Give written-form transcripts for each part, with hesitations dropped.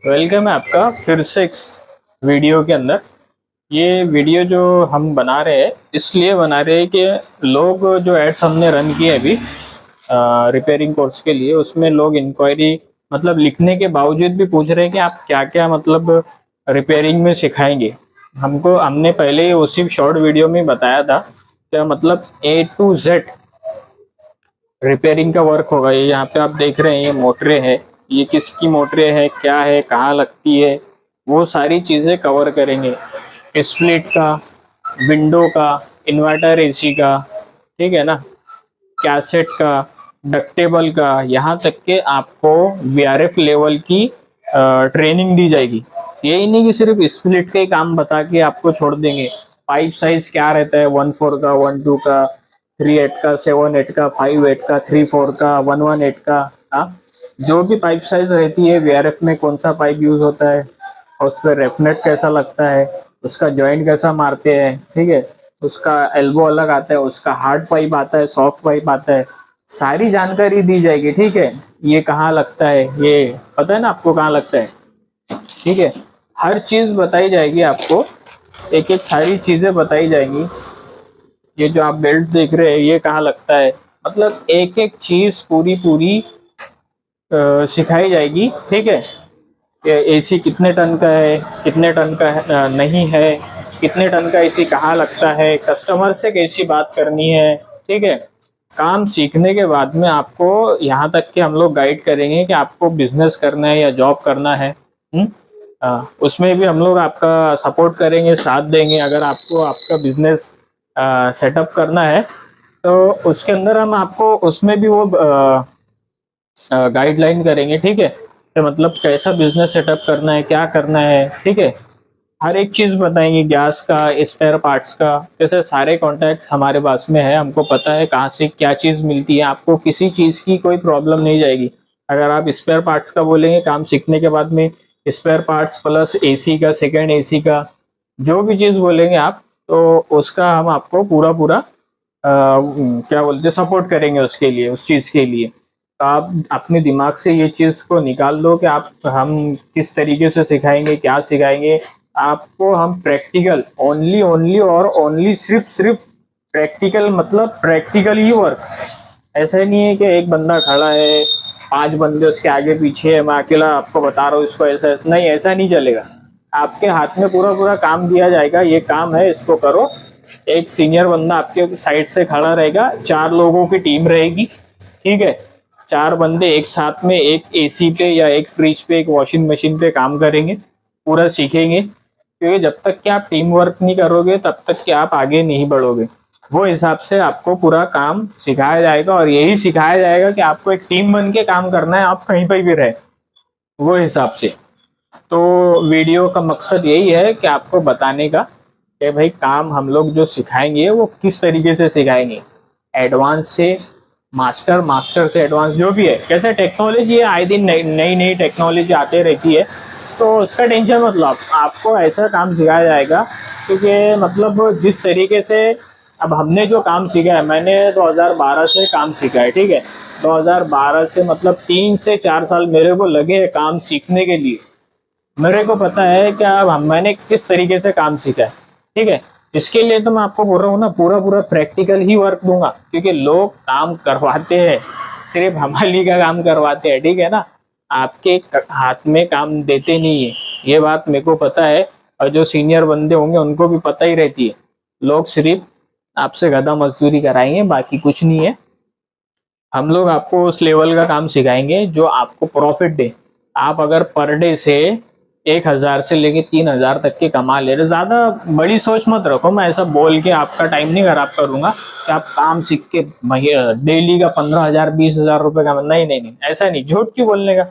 Welcome है आपका फिर से इस वीडियो के अंदर। ये वीडियो जो हम बना रहे हैं इसलिए बना रहे हैं कि लोग जो एड्स हमने रन किए अभी रिपेयरिंग कोर्स के लिए, उसमें लोग इंक्वायरी मतलब लिखने के बावजूद भी पूछ रहे हैं कि आप क्या क्या मतलब रिपेयरिंग में सिखाएंगे हमको। हमने पहले ही उसी शॉर्ट वीडियो में बताया था क्या मतलब A to Z रिपेयरिंग का वर्क होगा। ये यहाँ पे आप देख रहे हैं, ये मोटरें हैं, ये किसकी मोटरें है, क्या है, कहाँ लगती है, वो सारी चीज़ें कवर करेंगे। स्प्लिट का, विंडो का, इन्वर्टर एसी का, ठीक है ना, कैसेट का, डक्टेबल का, यहाँ तक के आपको वीआरएफ लेवल की ट्रेनिंग दी जाएगी। यही नहीं कि सिर्फ स्प्लिट का ही काम बता के आपको छोड़ देंगे। पाइप साइज क्या रहता है, 1/4 का, 1/2 का, 3/8 का, 7/8 का, 5/8 का, 3/4 का, 1/8 का। हाँ, जो भी पाइप साइज रहती है, वीआरएफ में कौन सा पाइप यूज होता है और उस पर रेफनेट कैसा लगता है, उसका जॉइंट कैसा मारते हैं, ठीक है, उसका एल्बो अलग आता है, उसका हार्ड पाइप आता है, सॉफ्ट पाइप आता है, सारी जानकारी दी जाएगी। ठीक है, ये कहाँ लगता है, ये पता है ना आपको कहाँ लगता है, ठीक है, हर चीज बताई जाएगी आपको, एक एक सारी चीजें बताई जाएंगी। ये जो आप बेल्ट देख रहे हैं ये कहाँ लगता है, मतलब एक एक चीज पूरी पूरी सिखाई जाएगी। ठीक है, एसी कितने टन का है, कितने टन का है, नहीं है, कितने टन का एसी कहाँ लगता है, कस्टमर से कैसी बात करनी है। ठीक है, काम सीखने के बाद में आपको यहाँ तक कि हम लोग गाइड करेंगे कि आपको बिजनेस करना है या जॉब करना है। उसमें भी हम लोग आपका सपोर्ट करेंगे, साथ देंगे। अगर आपको आपका बिजनेस सेटअप करना है तो उसके अंदर हम आपको उसमें भी वो गाइडलाइन करेंगे। ठीक है, तो मतलब कैसा बिजनेस सेटअप करना है, क्या करना है, ठीक है, हर एक चीज बताएंगे। गैस का, स्पेयर पार्ट्स का, जैसे सारे कॉन्टैक्ट्स हमारे पास में है, हमको पता है कहाँ से क्या चीज मिलती है, आपको किसी चीज की कोई प्रॉब्लम नहीं जाएगी। अगर आप स्पेयर पार्ट्स का बोलेंगे काम सीखने के बाद में, स्पेयर पार्ट्स प्लस एसी का, सेकेंड एसी का, जो भी चीज बोलेंगे आप, तो उसका हम आपको पूरा पूरा क्या बोलते हैं सपोर्ट करेंगे उसके लिए, उस चीज के लिए। तो आप अपने दिमाग से ये चीज को निकाल दो कि आप हम किस तरीके से सिखाएंगे, क्या सिखाएंगे आपको। हम प्रैक्टिकल ओनली ओनली और ओनली सिर्फ सिर्फ प्रैक्टिकल, मतलब प्रैक्टिकल ही वर्क। ऐसा ही नहीं है कि एक बंदा खड़ा है, 5 बंदे उसके आगे पीछे है, मैं अकेला आपको बता रहा हूँ इसको, ऐसा नहीं, ऐसा नहीं चलेगा। आपके हाथ में पूरा पूरा काम दिया जाएगा, ये काम है इसको करो। एक सीनियर बंदा आपके साइड से खड़ा रहेगा, 4 लोगों की टीम रहेगी। ठीक है, 4 बंदे एक साथ में एक एसी पे या एक फ्रिज पे, एक वॉशिंग मशीन पे काम करेंगे, पूरा सीखेंगे। क्योंकि जब तक कि आप टीम वर्क नहीं करोगे तब तक कि आप आगे नहीं बढ़ोगे। वो हिसाब से आपको पूरा काम सिखाया जाएगा और यही सिखाया जाएगा कि आपको एक टीम बन के काम करना है, आप कहीं पर भी रहे, वो हिसाब से। तो वीडियो का मकसद यही है कि आपको बताने का कि भाई काम हम लोग जो सिखाएंगे वो किस तरीके से सिखाएंगे, एडवांस से मास्टर, मास्टर से एडवांस, जो भी है। कैसे टेक्नोलॉजी है, आए दिन नई नई नई टेक्नोलॉजी आते रहती है, तो उसका टेंशन मतलब आपको ऐसा काम सिखाया जाएगा। क्योंकि मतलब जिस तरीके से अब हमने जो काम सीखा है, मैंने 2012 से काम सीखा है। ठीक है, 2012 से मतलब 3 से 4 साल मेरे को लगे हैं काम सीखने के लिए। मेरे को पता है कि अब मैंने किस तरीके से काम सीखा है। ठीक है, इसके लिए तो मैं आपको बोल रहा हूँ ना, पूरा पूरा प्रैक्टिकल ही वर्क दूंगा। क्योंकि लोग काम करवाते हैं, सिर्फ हमारी का काम करवाते हैं, ठीक है ना, आपके हाथ में काम देते नहीं है, ये बात मेरे को पता है। और जो सीनियर बंदे होंगे उनको भी पता ही रहती है। लोग सिर्फ आपसे गधा मजदूरी कराएंगे, बाकी कुछ नहीं है। हम लोग आपको उस लेवल का काम सिखाएंगे जो आपको प्रॉफिट दे। आप अगर पर डे से 1,000 से लेके 3,000 तक के कमा ले रहे, ज्यादा बड़ी सोच मत रखो। मैं ऐसा बोल के आपका टाइम नहीं खराब करूंगा कि आप काम सीख के डेली का 15,000 20,000 रुपए का, नहीं नहीं नहीं, ऐसा नहीं, झूठ क्यों बोलने का।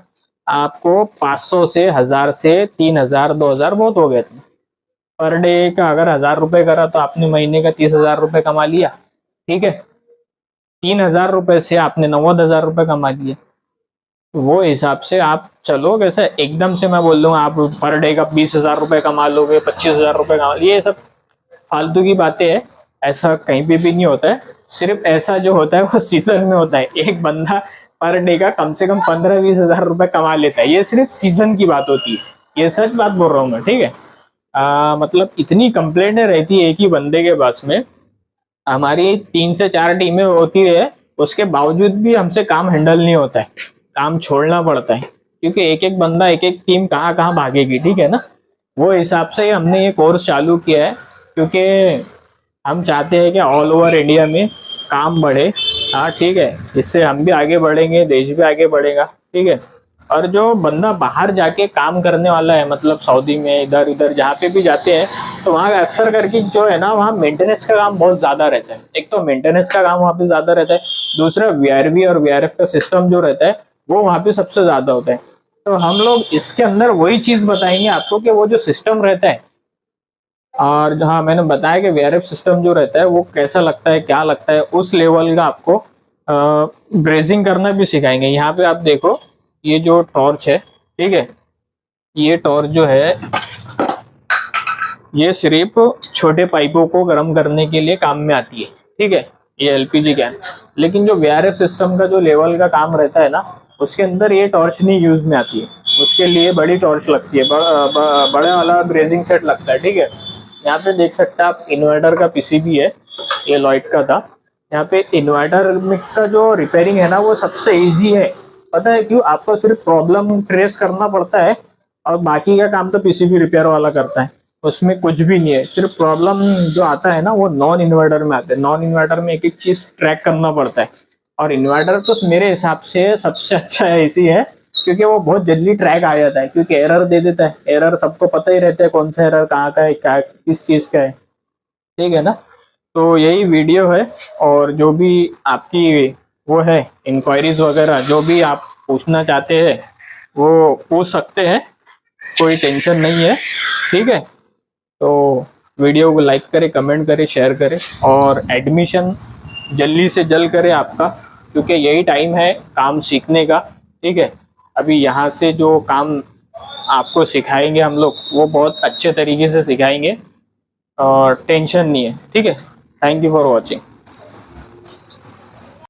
आपको 500 से 1,000 से 3,000 2,000 बहुत हो गए थे। पर डे का अगर 1,000 रुपए करा तो आपने महीने का 30,000 रुपए कमा लिया। ठीक है, 3,000 रुपए से आपने 90,000 रुपए कमा लिए। वो हिसाब से आप चलो। कैसे एकदम से मैं बोल दूंगा आप पर डे का 20,000 रुपए कमा लोगे, 25,000 रुपए कमा, ये सब फालतू की बातें है। ऐसा कहीं पे भी नहीं होता है। सिर्फ ऐसा जो होता है वो सीजन में होता है। एक बंदा पर डे का कम से कम 15-20 हजार रुपए कमा लेता है। ये सिर्फ सीजन की बात होती है, ये सच बात बोल रहा हूँ मैं, ठीक है। मतलब इतनी कंप्लेंटें रहती है एक ही बंदे के पास में। हमारी 3 से 4 टीमें होती है, उसके बावजूद भी हमसे काम हैंडल नहीं होता है, काम छोड़ना पड़ता है, क्योंकि एक एक बंदा एक एक टीम कहाँ कहाँ भागेगी, ठीक है ना। वो हिसाब से ही हमने ये कोर्स चालू किया है, क्योंकि हम चाहते हैं कि ऑल ओवर इंडिया में काम बढ़े। हाँ ठीक है, इससे हम भी आगे बढ़ेंगे, देश भी आगे बढ़ेगा, ठीक है। और जो बंदा बाहर जाके काम करने वाला है, मतलब सऊदी में इधर उधर जहाँ पे भी जाते हैं, तो वहाँ अक्सर करके जो है ना, वहाँ मेंटेनेंस का काम बहुत ज्यादा रहता है। एक तो मेंटेनेंस का काम वहाँ पे ज्यादा रहता है, दूसरा वीआरवी और वीआरएफ का सिस्टम जो रहता है वो वहाँ पे सबसे ज्यादा होता है। तो हम लोग इसके अंदर वही चीज बताएंगे आपको कि वो जो सिस्टम रहता है, और जहाँ मैंने बताया कि वीआरएफ सिस्टम जो रहता है वो कैसा लगता है, क्या लगता है, उस लेवल का आपको ब्रेजिंग करना भी सिखाएंगे। यहाँ पे आप देखो, ये जो टॉर्च है, ठीक है, ये टॉर्च जो है ये सिर्फ छोटे पाइपों को गर्म करने के लिए काम में आती है, ठीक है, ये एलपीजी कैन। लेकिन जो वीआरएफ सिस्टम का जो लेवल का काम रहता है ना, उसके अंदर ये टॉर्च नहीं यूज में आती है, उसके लिए बड़ी टॉर्च लगती है, बड़े वाला ब्रेजिंग सेट लगता है, ठीक है। यहाँ पे देख सकते हैं आप, इन्वर्टर का पीसीबी है, ये लॉइड का था। यहाँ पे इन्वर्टर में का जो रिपेयरिंग है ना, वो सबसे इजी है। पता है क्यों? आपको सिर्फ प्रॉब्लम ट्रेस करना पड़ता है, और बाकी का काम तो पीसीबी रिपेयर वाला करता है। उसमें कुछ भी नहीं है, सिर्फ प्रॉब्लम जो आता है ना वो नॉन इन्वर्टर में आता है। नॉन इन्वर्टर में एक एक चीज ट्रैक करना पड़ता है, और इन्वर्टर तो मेरे हिसाब से सबसे अच्छा है इसी है, क्योंकि वो बहुत जल्दी ट्रैक आ जाता है, क्योंकि एरर दे देता है। एरर सबको पता ही रहता है कौन सा एरर कहाँ का है, क्या किस चीज का है, ठीक है ना। तो यही वीडियो है, और जो भी आपकी वो है इंक्वायरीज वगैरह जो भी आप पूछना चाहते हैं वो पूछ सकते हैं, कोई टेंशन नहीं है, ठीक है। तो वीडियो को लाइक करें, कमेंट करें, शेयर करें, और एडमिशन जल्दी से जल्द करें आपका, क्योंकि यही टाइम है काम सीखने का, ठीक है। अभी यहाँ से जो काम आपको सिखाएंगे हम लोग वो बहुत अच्छे तरीके से सिखाएंगे, और टेंशन नहीं है, ठीक है। Thank you for watching.